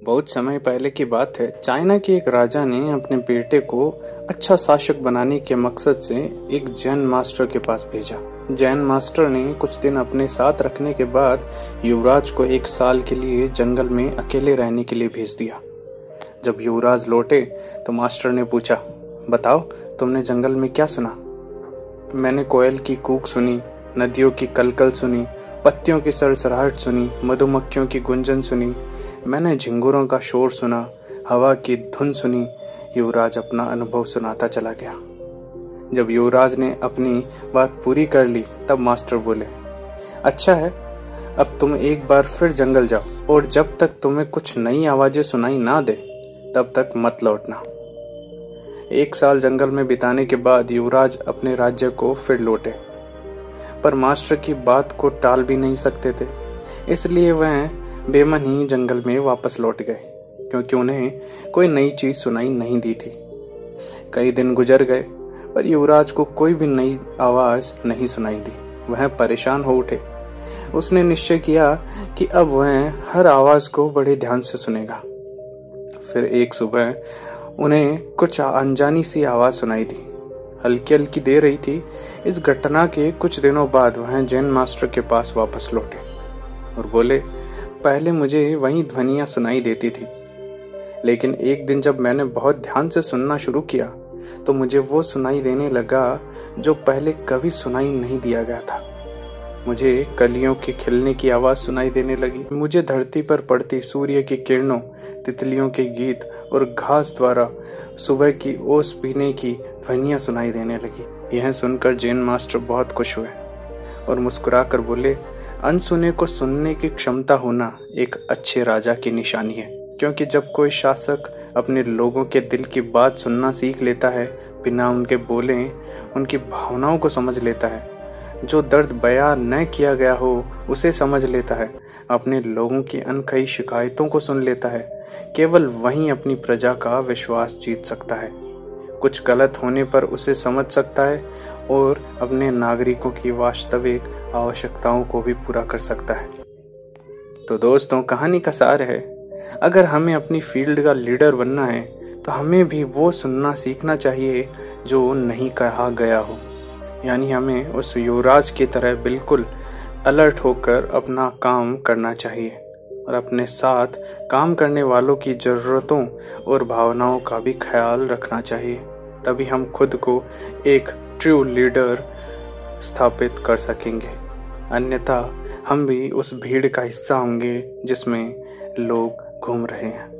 बहुत समय पहले की बात है। चाइना के एक राजा ने अपने बेटे को अच्छा शासक बनाने के मकसद से एक जैन मास्टर के पास भेजा। जैन मास्टर ने कुछ दिन अपने साथ रखने के बाद युवराज को 1 साल के लिए जंगल में अकेले रहने के लिए भेज दिया। जब युवराज लौटे तो मास्टर ने पूछा, बताओ तुमने जंगल में क्या सुना? मैंने कोयल की कूक सुनी, नदियों की कलकल सुनी, पत्तियों की सरसराहट सुनी, मधुमक्खियों की गुंजन सुनी, मैंने झिंगुरों का शोर सुना, हवा की धुन सुनी। युवराज अपना अनुभव सुनाता चला गया। जब युवराज ने अपनी बात पूरी कर ली तब मास्टर बोले, अच्छा है, अब तुम एक बार फिर जंगल जाओ और जब तक तुम्हें कुछ नई आवाजें सुनाई ना दे तब तक मत लौटना। 1 साल जंगल में बिताने के बाद युवराज अपने राज्य को फिर लौटे, पर मास्टर की बात को टाल भी नहीं सकते थे, इसलिए वह बेमन ही जंगल में वापस लौट गए, क्योंकि उन्हें कोई नई चीज सुनाई नहीं दी थी। कई दिन गुजर गए पर युवराज को कोई भी नई आवाज नहीं सुनाई दी। वह परेशान हो उठे। उसने निश्चय किया कि अब वह हर आवाज को बड़े ध्यान से सुनेगा। फिर एक सुबह उन्हें कुछ अनजानी सी आवाज सुनाई दी, हल्की हल्की दे रही थी। इस घटना के कुछ दिनों बाद वह जैन मास्टर के पास वापस लौटे और बोले, पहले मुझे वही ध्वनियां सुनाई देती थी, लेकिन एक दिन जब मैंने बहुत ध्यान से सुनना शुरू किया तो मुझे वो सुनाई देने लगा जो पहले कभी सुनाई नहीं दिया गया था। मुझे कलियों के खिलने की आवाज सुनाई देने लगी। मुझे धरती पर पड़ती सूर्य की किरणों, तितलियों के गीत और घास द्वारा सुबह की ओस पीने की ध्वनियां सुनाई देने लगी। यह सुनकर जैन मास्टर बहुत खुश हुए और मुस्कुराकर बोले, अनसुने को सुनने की क्षमता होना एक अच्छे राजा की निशानी है, क्योंकि जब कोई शासक अपने लोगों के दिल की बात सुनना सीख लेता है, बिना उनके बोले उनकी भावनाओं को समझ लेता है, जो दर्द बयां न किया गया हो उसे समझ लेता है, अपने लोगों की अनकही शिकायतों को सुन लेता है, केवल वहीं अपनी प्रजा का विश्वास जीत सकता है, कुछ गलत होने पर उसे समझ सकता है और अपने नागरिकों की वास्तविक आवश्यकताओं को भी पूरा कर सकता है। तो दोस्तों, कहानी का सार है, अगर हमें अपनी फील्ड का लीडर बनना है तो हमें भी वो सुनना सीखना चाहिए जो नहीं कहा गया हो। यानी हमें उस युवराज की तरह बिल्कुल अलर्ट होकर अपना काम करना चाहिए और अपने साथ काम करने वालों की ज़रूरतों और भावनाओं का भी ख्याल रखना चाहिए। तभी हम खुद को एक ट्रू लीडर स्थापित कर सकेंगे, अन्यथा हम भी उस भीड़ का हिस्सा होंगे जिसमें लोग घूम रहे हैं।